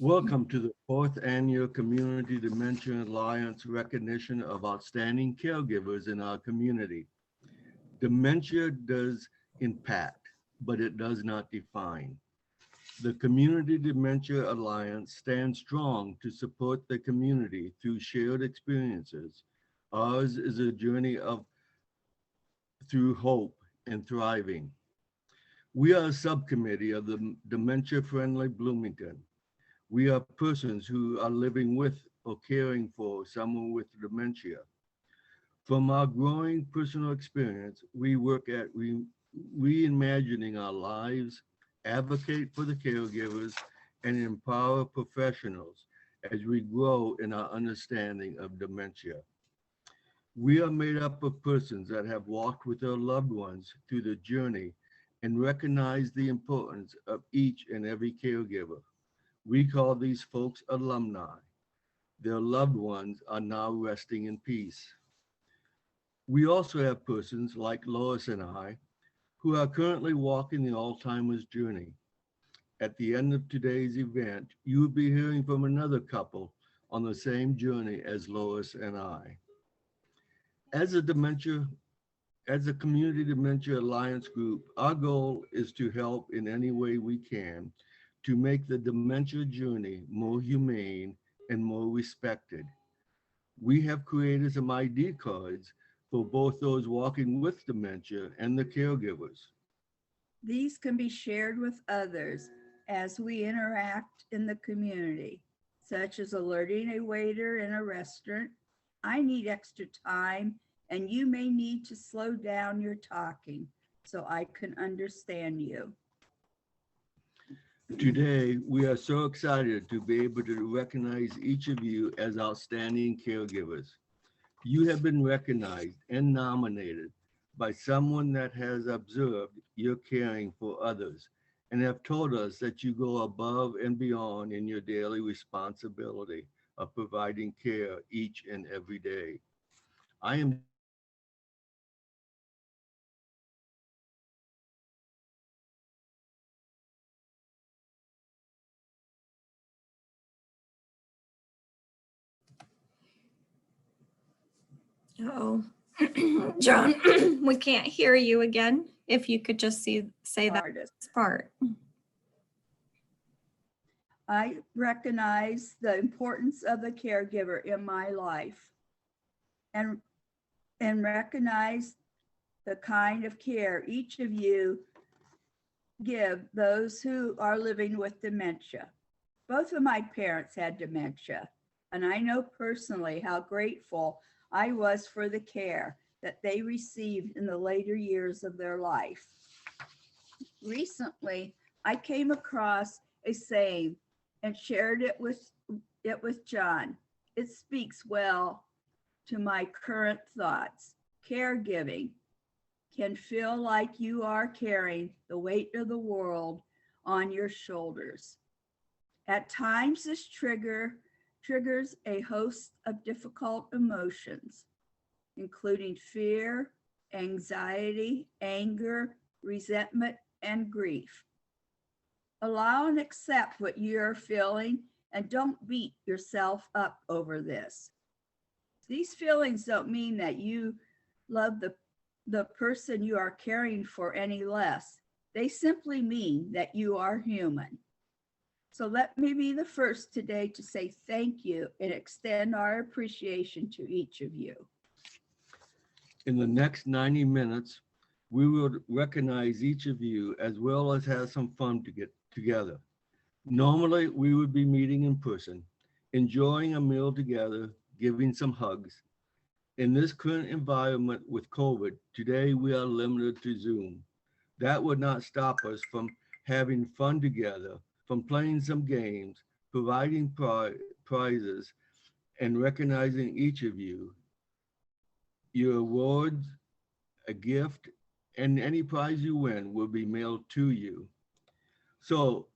Welcome to the fourth annual Community Dementia Alliance recognition of outstanding caregivers in our community. Dementia does impact, but it does not define. The Community Dementia Alliance stands strong to support the community through shared experiences. Ours is a journey of through hope and thriving. We are a subcommittee of the Dementia Friendly Bloomington. We are persons who are living with or caring for someone with dementia. From our growing personal experience, we work at reimagining our lives, advocate for the caregivers, and empower professionals as we grow in our understanding of dementia. We are made up of persons that have walked with their loved ones through the journey and recognize the importance of each and every caregiver. We call these folks alumni. Their loved ones are now resting in peace. We also have persons like Lois and I who are currently walking the Alzheimer's journey. At the end of today's event, you will be hearing from another couple on the same journey as Lois and I. As a dementia, as a Community Dementia Alliance group, our goal is to help in any way we can to make the dementia journey more humane and more respected. We have created some ID cards for both those walking with dementia and the caregivers. These can be shared with others as we interact in the community, such as alerting a waiter in a restaurant, I need extra time, and you may need to slow down your talking so I can understand you. Today, we are so excited to be able to recognize each of you as outstanding caregivers. You have been recognized and nominated by someone that has observed your caring for others and have told us that you go above and beyond in your daily responsibility of providing care each and every day. I am Oh, Joan, we can't hear you again. If you could just say that Artist. part. I recognize the importance of the caregiver in my life and recognize the kind of care each of you give those who are living with dementia. Both of my parents had dementia, and I know personally how grateful I was for the care that they received in the later years of their life. Recently, I came across a saying and shared it with John. It speaks well to my current thoughts. Caregiving can feel like you are carrying the weight of the world on your shoulders. At times, this triggers a host of difficult emotions, including fear, anxiety, anger, resentment, and grief. Allow and accept what you're feeling and don't beat yourself up over this. These feelings don't mean that you love the person you are caring for any less. They simply mean that you are human. So let me be the first today to say thank you and extend our appreciation to each of you. In the next 90 minutes, we will recognize each of you as well as have some fun to get together. Normally, we would be meeting in person, enjoying a meal together, giving some hugs. In this current environment with COVID, today we are limited to Zoom. That would not stop us from having fun together, from playing some games, providing prizes, and recognizing each of you. Your awards, a gift, and any prize you win will be mailed to you. So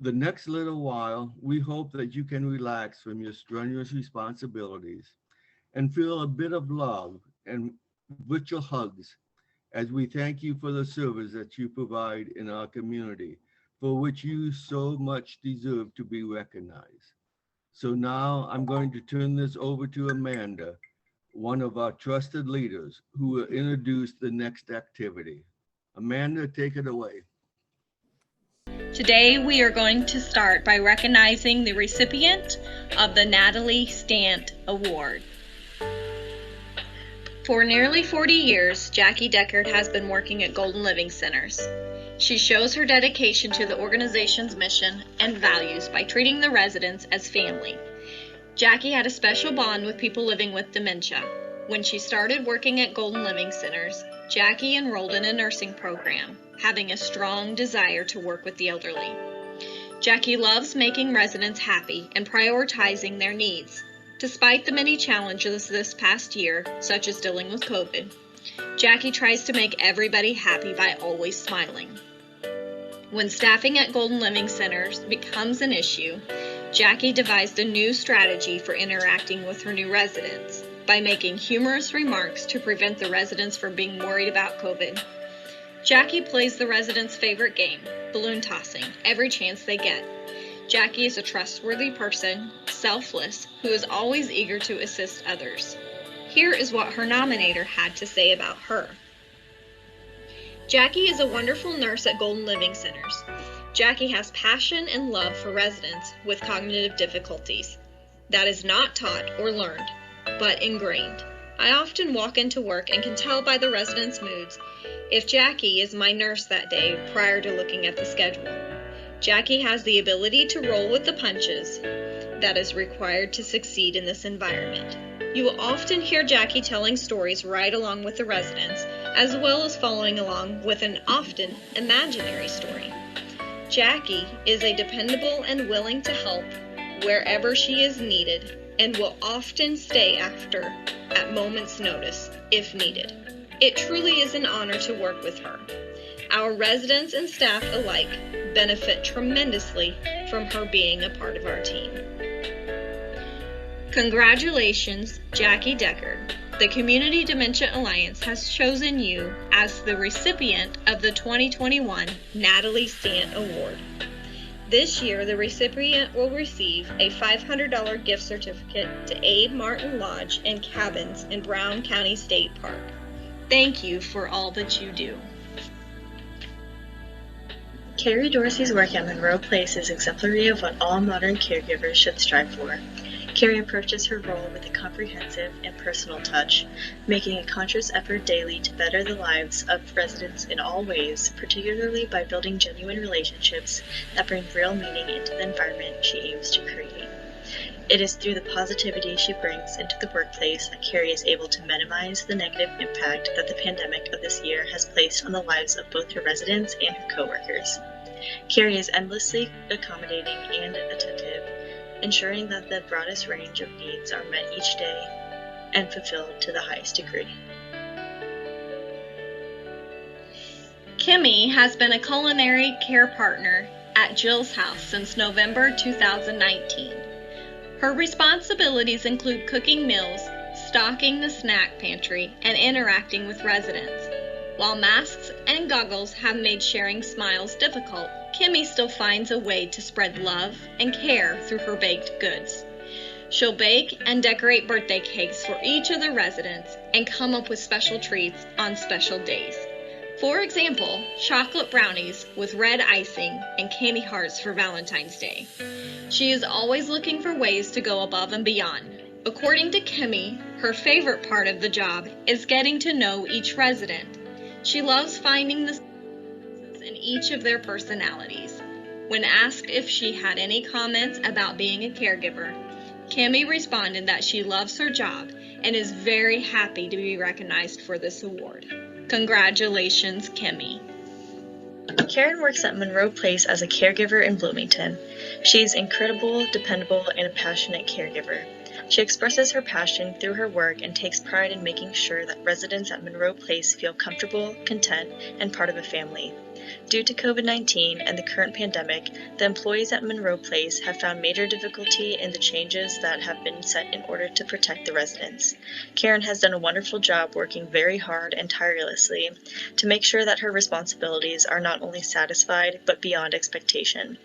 the next little while, we hope that you can relax from your strenuous responsibilities and feel a bit of love and virtual hugs as we thank you for the service that you provide in our community for which you so much deserve to be recognized. So now I'm going to turn this over to Amanda, one of our trusted leaders, who will introduce the next activity. Amanda, take it away. Today we are going to start by recognizing the recipient of the Natalie Stant Award. For nearly 40 years, Jackie Deckard has been working at Golden Living Centers. She shows her dedication to the organization's mission and values by treating the residents as family. Jackie had a special bond with people living with dementia. When she started working at Golden Living Centers, Jackie enrolled in a nursing program, having a strong desire to work with the elderly. Jackie loves making residents happy and prioritizing their needs. Despite the many challenges this past year, such as dealing with COVID, Jackie tries to make everybody happy by always smiling. When staffing at Golden Living Centers becomes an issue, Jackie devised a new strategy for interacting with her new residents by making humorous remarks to prevent the residents from being worried about COVID. Jackie plays the residents' favorite game, balloon tossing, every chance they get. Jackie is a trustworthy person, selfless, who is always eager to assist others. Here is what her nominator had to say about her. Jackie is a wonderful nurse at Golden Living Centers. Jackie has passion and love for residents with cognitive difficulties. That is not taught or learned, but ingrained. I often walk into work and can tell by the residents' moods if Jackie is my nurse that day prior to looking at the schedule. Jackie has the ability to roll with the punches that is required to succeed in this environment. You will often hear Jackie telling stories right along with the residents, as well as following along with an often imaginary story. Jackie is a dependable and willing to help wherever she is needed and will often stay after at moment's notice if needed. It truly is an honor to work with her. Our residents and staff alike benefit tremendously from her being a part of our team. Congratulations, Jackie Deckard. The Community Dementia Alliance has chosen you as the recipient of the 2021 Natalie Stant Award. This year, the recipient will receive a $500 gift certificate to Abe Martin Lodge and Cabins in Brown County State Park. Thank you for all that you do. Carrie Dorsey's work at Monroe Place is exemplary of what all modern caregivers should strive for. Carrie approaches her role with a comprehensive and personal touch, making a conscious effort daily to better the lives of residents in all ways, particularly by building genuine relationships that bring real meaning into the environment she aims to create. It is through the positivity she brings into the workplace that Carrie is able to minimize the negative impact that the pandemic of this year has placed on the lives of both her residents and her coworkers. Carrie is endlessly accommodating and attentive, ensuring that the broadest range of needs are met each day and fulfilled to the highest degree. Kimmy has been a culinary care partner at Jill's house since November 2019. Her responsibilities include cooking meals, stocking the snack pantry, and interacting with residents. While masks and goggles have made sharing smiles difficult, Kimmy still finds a way to spread love and care through her baked goods. She'll bake and decorate birthday cakes for each of the residents and come up with special treats on special days. For example, chocolate brownies with red icing and candy hearts for Valentine's Day. She is always looking for ways to go above and beyond. According to Kimmy, her favorite part of the job is getting to know each resident. She loves finding the differences in each of their personalities. When asked if she had any comments about being a caregiver, Kimmy responded that she loves her job and is very happy to be recognized for this award. Congratulations, Kimmy. Karen works at Monroe Place as a caregiver in Bloomington. She is incredible, dependable, and a passionate caregiver. She expresses her passion through her work and takes pride in making sure that residents at Monroe Place feel comfortable, content, and part of a family. Due to COVID-19 and the current pandemic, the employees at Monroe Place have found major difficulty in the changes that have been set in order to protect the residents. Karen has done a wonderful job working very hard and tirelessly to make sure that her responsibilities are not only satisfied but beyond expectation.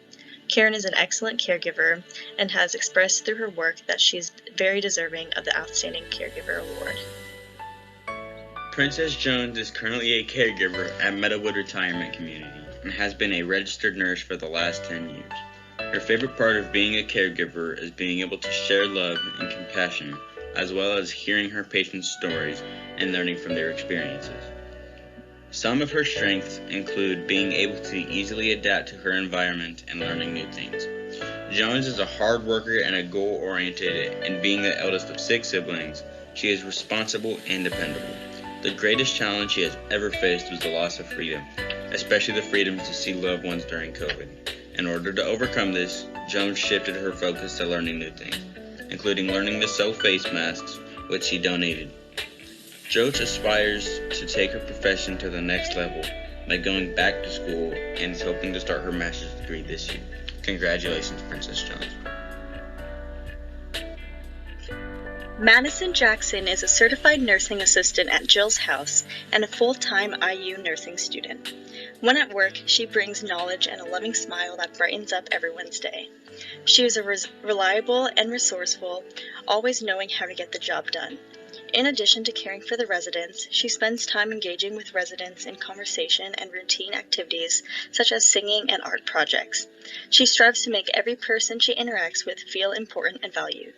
Karen is an excellent caregiver and has expressed through her work that she's very deserving of the Outstanding Caregiver Award. Princess Jones is currently a caregiver at Meadowood Retirement Community and has been a registered nurse for the last 10 years. Her favorite part of being a caregiver is being able to share love and compassion, as well as hearing her patients' stories and learning from their experiences. Some of her strengths include being able to easily adapt to her environment and learning new things. Jones is a hard worker and a goal-oriented, and being the eldest of 6 siblings, she is responsible and dependable. The greatest challenge she has ever faced was the loss of freedom, especially the freedom to see loved ones during COVID. In order to overcome this, Jones shifted her focus to learning new things, including learning to sew face masks, which she donated. Jones aspires to take her profession to the next level by going back to school and is hoping to start her master's degree this year. Congratulations, Princess Jones. Madison Jackson is a certified nursing assistant at Jill's House and a full-time IU nursing student. When at work, she brings knowledge and a loving smile that brightens up everyone's day. She is reliable and resourceful, always knowing how to get the job done. In addition to caring for the residents, she spends time engaging with residents in conversation and routine activities such as singing and art projects. She strives to make every person she interacts with feel important and valued.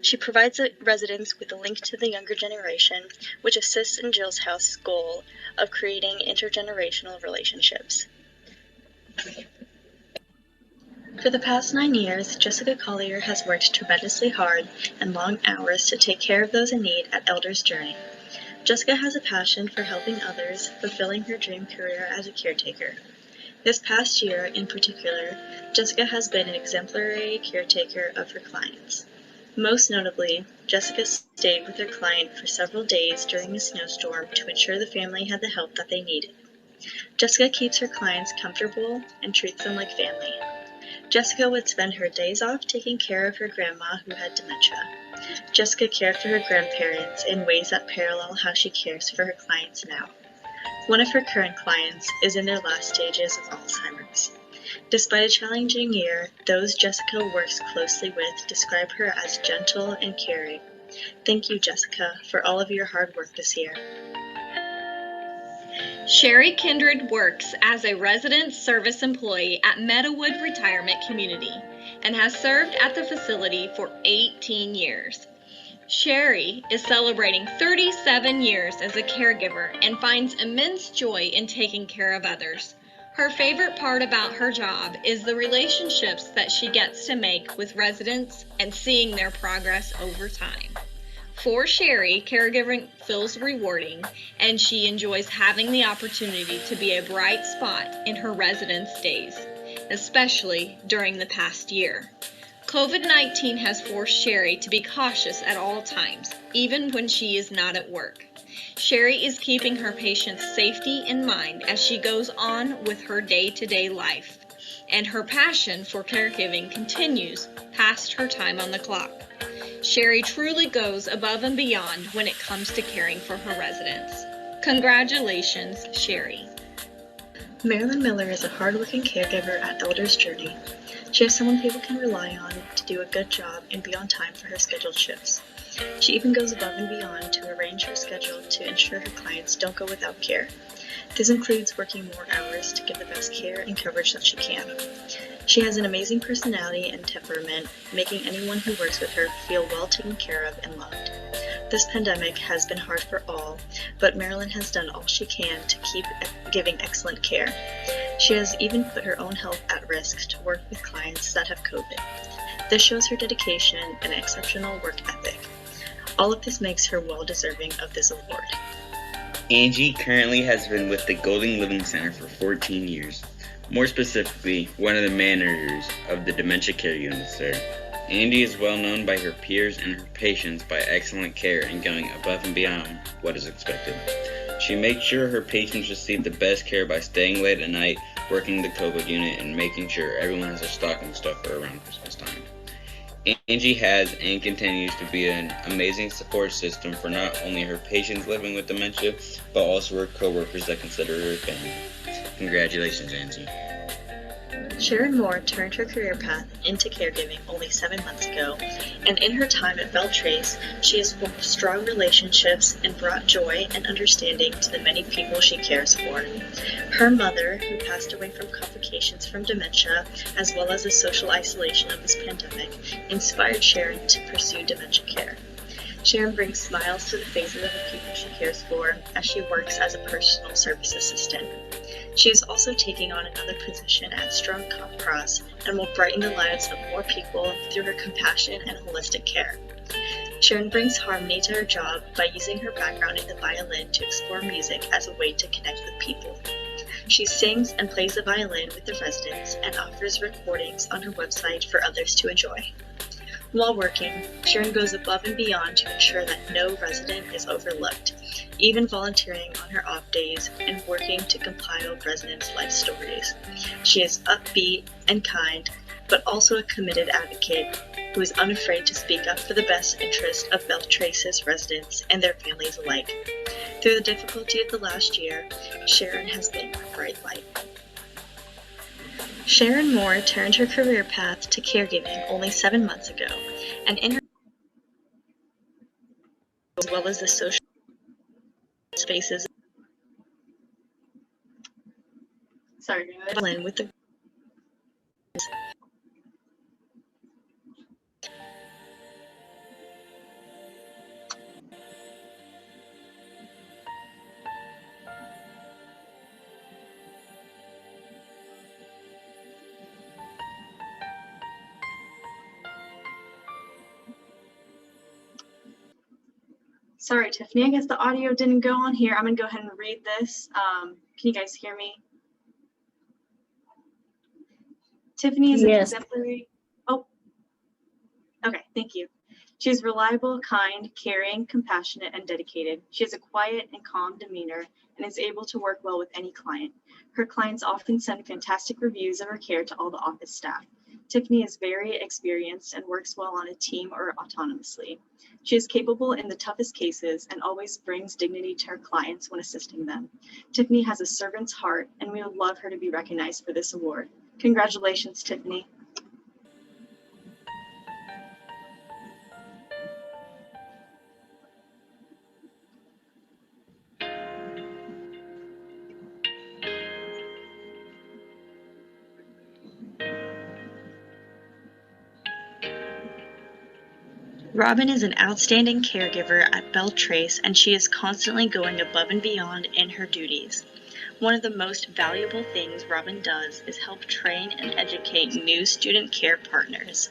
She provides the residents with a link to the younger generation, which assists in Jill's House's goal of creating intergenerational relationships. For the past 9 years, Jessica Collier has worked tremendously hard and long hours to take care of those in need at Elder's Journey. Jessica has a passion for helping others, fulfilling her dream career as a caretaker. This past year, in particular, Jessica has been an exemplary caretaker of her clients. Most notably, Jessica stayed with her client for several days during a snowstorm to ensure the family had the help that they needed. Jessica keeps her clients comfortable and treats them like family. Jessica would spend her days off taking care of her grandma who had dementia. Jessica cared for her grandparents in ways that parallel how she cares for her clients now. One of her current clients is in their last stages of Alzheimer's. Despite a challenging year, those Jessica works closely with describe her as gentle and caring. Thank you, Jessica, for all of your hard work this year. Sherry Kindred works as a resident service employee at Meadowood Retirement Community and has served at the facility for 18 years. Sherry is celebrating 37 years as a caregiver and finds immense joy in taking care of others. Her favorite part about her job is the relationships that she gets to make with residents and seeing their progress over time. For Sherry, caregiving feels rewarding, and she enjoys having the opportunity to be a bright spot in her residents' days, especially during the past year. COVID-19 has forced Sherry to be cautious at all times, even when she is not at work. Sherry is keeping her patients' safety in mind as she goes on with her day-to-day life, and her passion for caregiving continues past her time on the clock. Sherry truly goes above and beyond when it comes to caring for her residents. Congratulations, Sherry. Marilyn Miller is a hardworking caregiver at Elder's Journey. She is someone people can rely on to do a good job and be on time for her scheduled shifts. She even goes above and beyond to arrange her schedule to ensure her clients don't go without care. This includes working more hours to give the best care and coverage that she can. She has an amazing personality and temperament, making anyone who works with her feel well taken care of and loved. This pandemic has been hard for all, but Marilyn has done all she can to keep giving excellent care. She has even put her own health at risk to work with clients that have COVID. This shows her dedication and exceptional work ethic. All of this makes her well deserving of this award. Angie currently has been with the Golden Living Center for 14 years. More specifically, one of the managers of the dementia care units there. Angie is well known by her peers and her patients by excellent care and going above and beyond what is expected. She makes sure her patients receive the best care by staying late at night, working the COVID unit, and making sure everyone has a stocking stuffer around Christmas time. Angie has and continues to be an amazing support system for not only her patients living with dementia, but also her coworkers that consider her family. Congratulations, Angie. Sharon Moore turned her career path into caregiving only 7 months ago, and in her time at Beltrace, she has formed strong relationships and brought joy and understanding to the many people she cares for. Her mother, who passed away from complications from dementia, as well as the social isolation of this pandemic, inspired Sharon to pursue dementia care. Sharon brings smiles to the faces of the people she cares for as she works as a personal service assistant. She is also taking on another position at Strong Cross and will brighten the lives of more people through her compassion and holistic care. Sharon brings harmony to her job by using her background in the violin to explore music as a way to connect with people. She sings and plays the violin with the residents and offers recordings on her website for others to enjoy. While working, Sharon goes above and beyond to ensure that no resident is overlooked, even volunteering on her off days and working to compile residents' life stories. She is upbeat and kind, but also a committed advocate who is unafraid to speak up for the best interest of Beltrace's residents and their families alike. Through the difficulty of the last year, Sharon has been a bright light. Sharon Moore turned her career path to caregiving only 7 months ago, and in her as well as the social spaces with the Sorry, Tiffany, I guess the audio didn't go on here. I'm gonna go ahead and read this. Can you guys hear me? Tiffany is Yes. exemplary. Oh, okay, thank you. She's reliable, kind, caring, compassionate, and dedicated. She has a quiet and calm demeanor and is able to work well with any client. Her clients often send fantastic reviews of her care to all the office staff. Tiffany is very experienced and works well on a team or autonomously. She is capable in the toughest cases and always brings dignity to her clients when assisting them. Tiffany has a servant's heart, and we would love her to be recognized for this award. Congratulations, Tiffany. Robin is an outstanding caregiver at Beltrace, and she is constantly going above and beyond in her duties. One of the most valuable things Robin does is help train and educate new student care partners.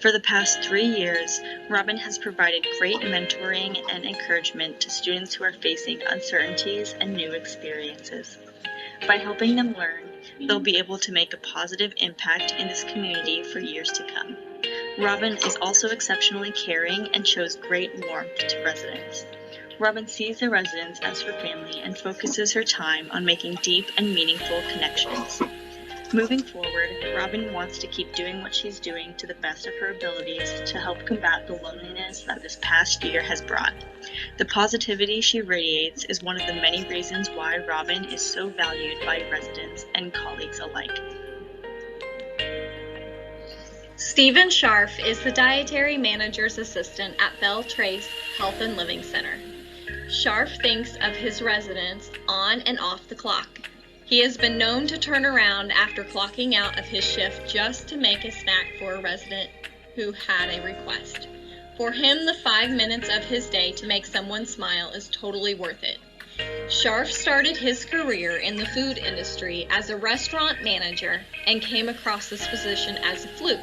For the past 3 years, Robin has provided great mentoring and encouragement to students who are facing uncertainties and new experiences. By helping them learn, they'll be able to make a positive impact in this community for years to come. Robin is also exceptionally caring and shows great warmth to residents. Robin sees the residents as her family and focuses her time on making deep and meaningful connections. Moving forward, Robin wants to keep doing what she's doing to the best of her abilities to help combat the loneliness that this past year has brought. The positivity she radiates is one of the many reasons why Robin is so valued by residents and colleagues alike. Stephen Scharf is the Dietary Manager's Assistant at Beltrace Health and Living Center. Scharf thinks of his residents on and off the clock. He has been known to turn around after clocking out of his shift just to make a snack for a resident who had a request. For him, the 5 minutes of his day to make someone smile is totally worth it. Scharf started his career in the food industry as a restaurant manager and came across this position as a fluke.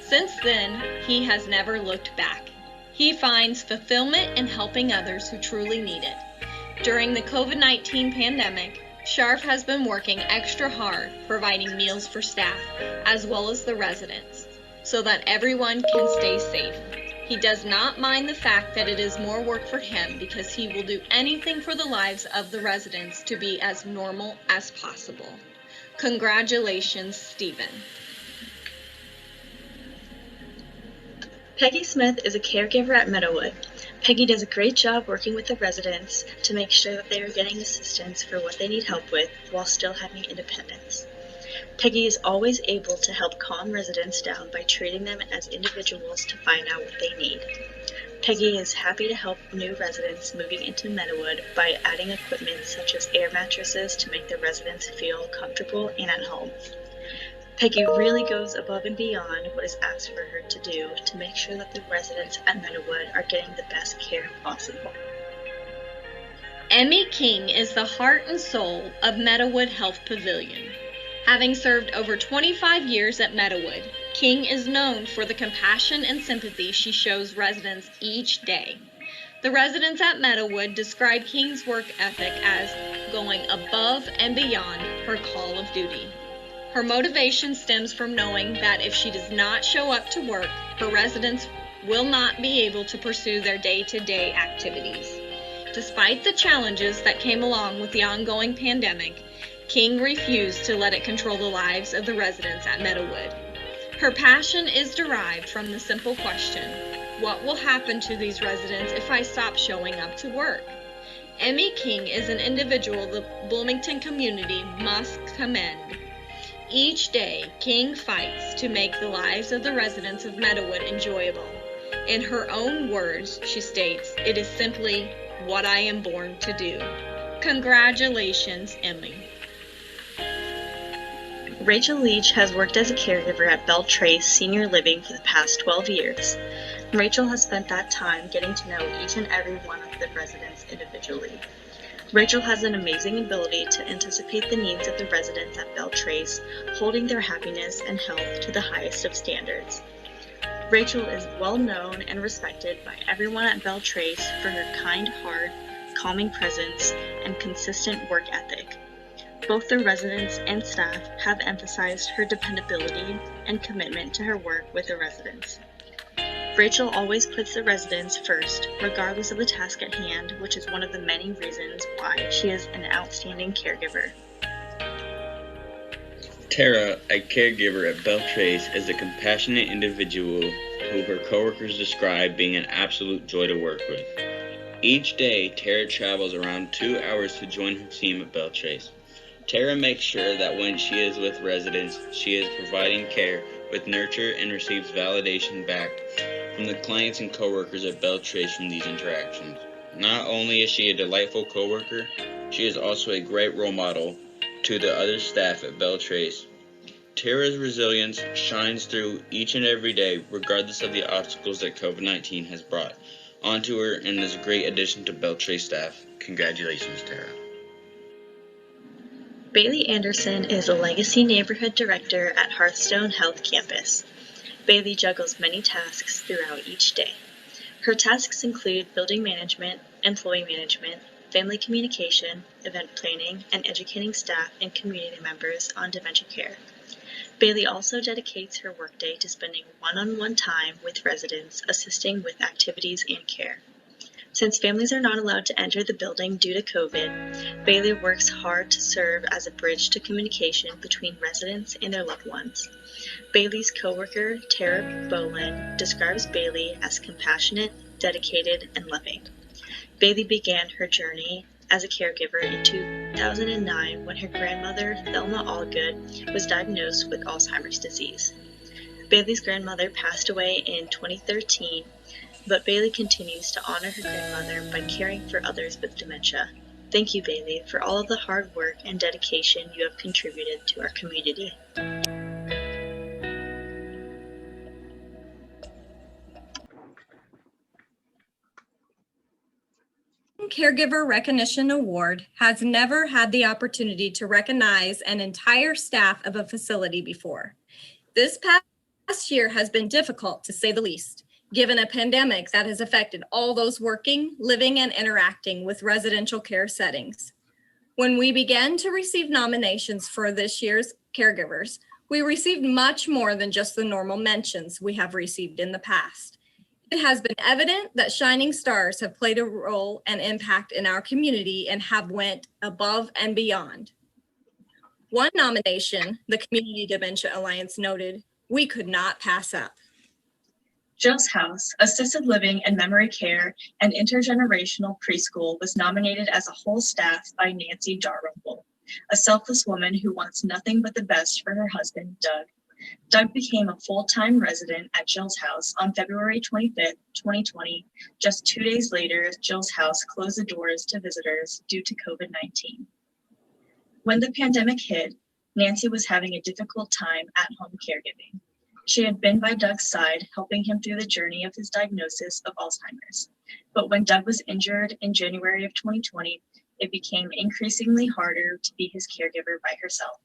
Since then, he has never looked back. He finds fulfillment in helping others who truly need it. During the COVID-19 pandemic, Scharf has been working extra hard providing meals for staff as well as the residents. so that everyone can stay safe. He does not mind the fact that it is more work for him because he will do anything for the lives of the residents to be as normal as possible. Congratulations, Stephen. Peggy Smith is a caregiver at Meadowood. Peggy does a great job working with the residents to make sure that they are getting assistance for what they need help with while still having independence. Peggy is always able to help calm residents down by treating them as individuals to find out what they need. Peggy is happy to help new residents moving into Meadowood by adding equipment such as air mattresses to make the residents feel comfortable and at home. Peggy really goes above and beyond what is asked for her to do to make sure that the residents at Meadowood are getting the best care possible. Emmy King is the heart and soul of Meadowood Health Pavilion. Having served over 25 years at Meadowood, King is known for the compassion and sympathy she shows residents each day. The residents at Meadowood describe King's work ethic as going above and beyond her call of duty. Her motivation stems from knowing that if she does not show up to work, her residents will not be able to pursue their day-to-day activities. Despite the challenges that came along with the ongoing pandemic, King refused to let it control the lives of the residents at Meadowood. Her passion is derived from the simple question, what will happen to these residents if I stop showing up to work? Emmy King is an individual the Bloomington community must commend. Each day, King fights to make the lives of the residents of Meadowood enjoyable. In her own words, she states, "It is simply what I am born to do." Congratulations, Emmy. Rachel Leach has worked as a caregiver at Belle Trace Senior Living for the past 12 years. Rachel has spent that time getting to know each and every one of the residents individually. Rachel has an amazing ability to anticipate the needs of the residents at Belle Trace, holding their happiness and health to the highest of standards. Rachel is well known and respected by everyone at Belle Trace for her kind heart, calming presence, and consistent work ethic. Both the residents and staff have emphasized her dependability and commitment to her work with the residents. Rachel always puts the residents first, regardless of the task at hand, which is one of the many reasons why she is an outstanding caregiver. Tara, a caregiver at Belle Trace, is a compassionate individual who her coworkers describe being an absolute joy to work with. Each day, Tara travels around 2 hours to join her team at Belle Trace. Tara makes sure that when she is with residents, she is providing care with nurture and receives validation back from the clients and coworkers at Belle Trace from these interactions. Not only is she a delightful coworker, she is also a great role model to the other staff at Belle Trace. Tara's resilience shines through each and every day, regardless of the obstacles that COVID-19 has brought onto her, and is a great addition to Belle Trace staff. Congratulations, Tara. Bailey Anderson is a Legacy Neighborhood Director at Hearthstone Health Campus. Bailey juggles many tasks throughout each day. Her tasks include building management, employee management, family communication, event planning, and educating staff and community members on dementia care. Bailey also dedicates her workday to spending one-on-one time with residents, assisting with activities and care. Since families are not allowed to enter the building due to COVID, Bailey works hard to serve as a bridge to communication between residents and their loved ones. Bailey's coworker, Tara Bolin, describes Bailey as compassionate, dedicated, and loving. Bailey began her journey as a caregiver in 2009 when her grandmother, Thelma Allgood, was diagnosed with Alzheimer's disease. Bailey's grandmother passed away in 2013, but Bailey continues to honor her grandmother by caring for others with dementia. Thank you, Bailey, for all of the hard work and dedication you have contributed to our community. Caregiver Recognition Award has never had the opportunity to recognize an entire staff of a facility before. This past year has been difficult, to say the least, given a pandemic that has affected all those working, living, and interacting with residential care settings. When we began to receive nominations for this year's caregivers, We received much more than just the normal mentions we have received in the past. It has been evident that shining stars have played a role and impact in our community and have went above and beyond. One nomination, the Community Dementia Alliance noted, we could not pass up. Jill's House, Assisted Living and Memory Care and Intergenerational Preschool was nominated as a whole staff by Nancy Dalrymple, a selfless woman who wants nothing but the best for her husband, Doug. Doug became a full-time resident at Jill's House on February 25th, 2020. Just 2 days later, Jill's House closed the doors to visitors due to COVID-19. When the pandemic hit, Nancy was having a difficult time at home caregiving. She had been by Doug's side, helping him through the journey of his diagnosis of Alzheimer's. But when Doug was injured in January of 2020, it became increasingly harder to be his caregiver by herself.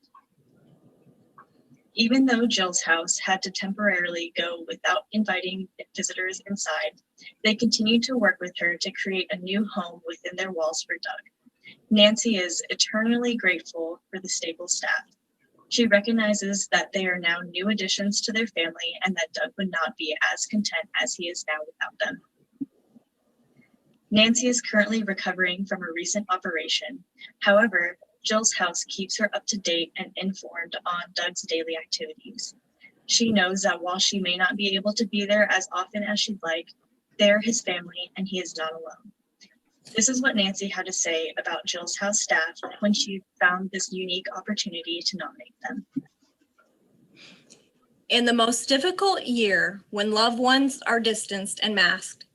Even though Jill's House had to temporarily go without inviting visitors inside, they continued to work with her to create a new home within their walls for Doug. Nancy is eternally grateful for the stable staff. She recognizes that they are now new additions to their family and that Doug would not be as content as he is now without them. Nancy is currently recovering from a recent operation. However, Jill's House keeps her up to date and informed on Doug's daily activities. She knows that while she may not be able to be there as often as she'd like, they are his family and he is not alone. This is what Nancy had to say about Jill's House staff when she found this unique opportunity to nominate them. In the most difficult year, when loved ones are distanced and masked,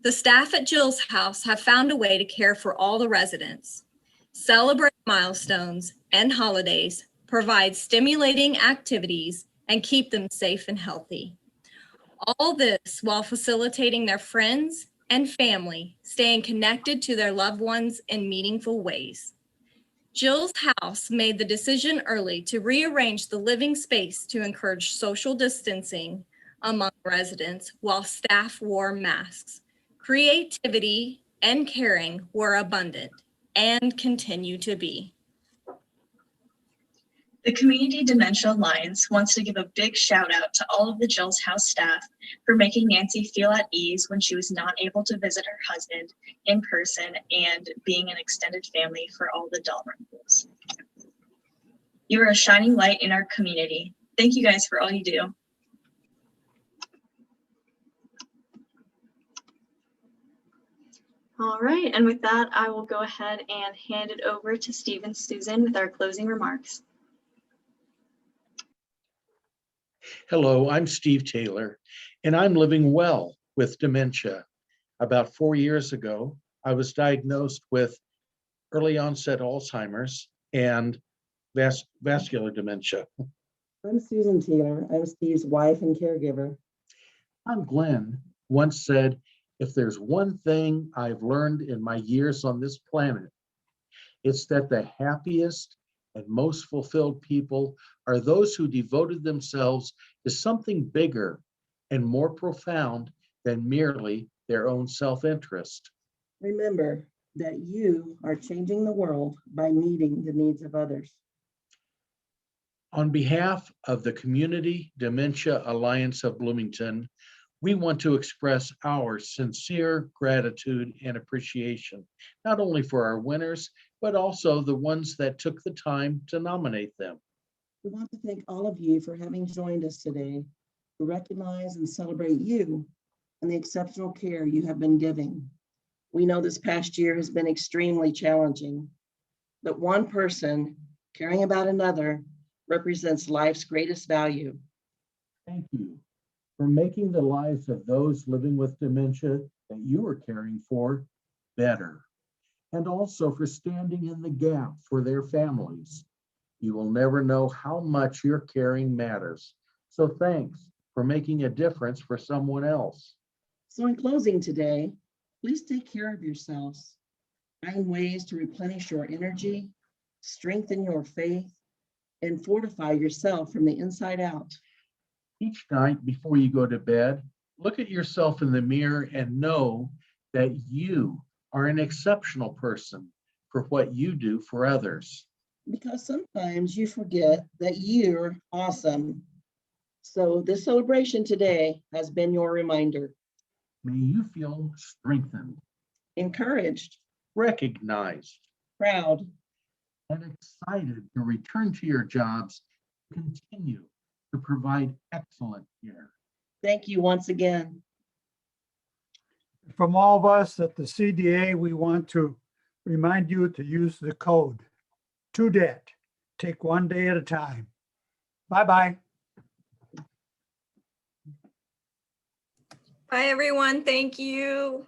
the staff at Jill's House have found a way to care for all the residents, celebrate milestones and holidays, provide stimulating activities, and keep them safe and healthy. All this while facilitating their friends and family staying connected to their loved ones in meaningful ways. Jill's House made the decision early to rearrange the living space to encourage social distancing among residents while staff wore masks. Creativity and caring were abundant and continue to be. The Community Dementia Alliance wants to give a big shout out to all of the Jill's House staff for making Nancy feel at ease when she was not able to visit her husband in person and being an extended family for all the Dalrymples. You are a shining light in our community. Thank you guys for all you do. All right, and with that, I will go ahead and hand it over to Steve and Susan with our closing remarks. Hello, I'm Steve Taylor, and I'm living well with dementia. About 4 years ago, I was diagnosed with early onset Alzheimer's and vascular dementia. I'm Susan Taylor. I'm Steve's wife and caregiver. I'm Glenn once said, if there's one thing I've learned in my years on this planet, it's that the happiest and most fulfilled people are those who devoted themselves to something bigger and more profound than merely their own self-interest. Remember that you are changing the world by meeting the needs of others. On behalf of the Community Dementia Alliance of Bloomington, we want to express our sincere gratitude and appreciation, not only for our winners, but also the ones that took the time to nominate them. We want to thank all of you for having joined us today to recognize and celebrate you and the exceptional care you have been giving. We know this past year has been extremely challenging, but one person caring about another represents life's greatest value. Thank you for making the lives of those living with dementia that you are caring for better, and also for standing in the gap for their families. You will never know how much your caring matters. So thanks for making a difference for someone else. So in closing today, please take care of yourselves. Find ways to replenish your energy, strengthen your faith, and fortify yourself from the inside out. Each night before you go to bed, look at yourself in the mirror and know that you are an exceptional person for what you do for others. because sometimes you forget that you're awesome. So this celebration today has been your reminder. May you feel strengthened, Encouraged, recognized, proud, and excited to return to your jobs, continue to provide excellent care. thank you once again. From all of us at the CDA, we want to remind you to use the code TODET. Take one day at a time. Bye-bye. Bye, everyone. Thank you.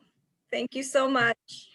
Thank you so much.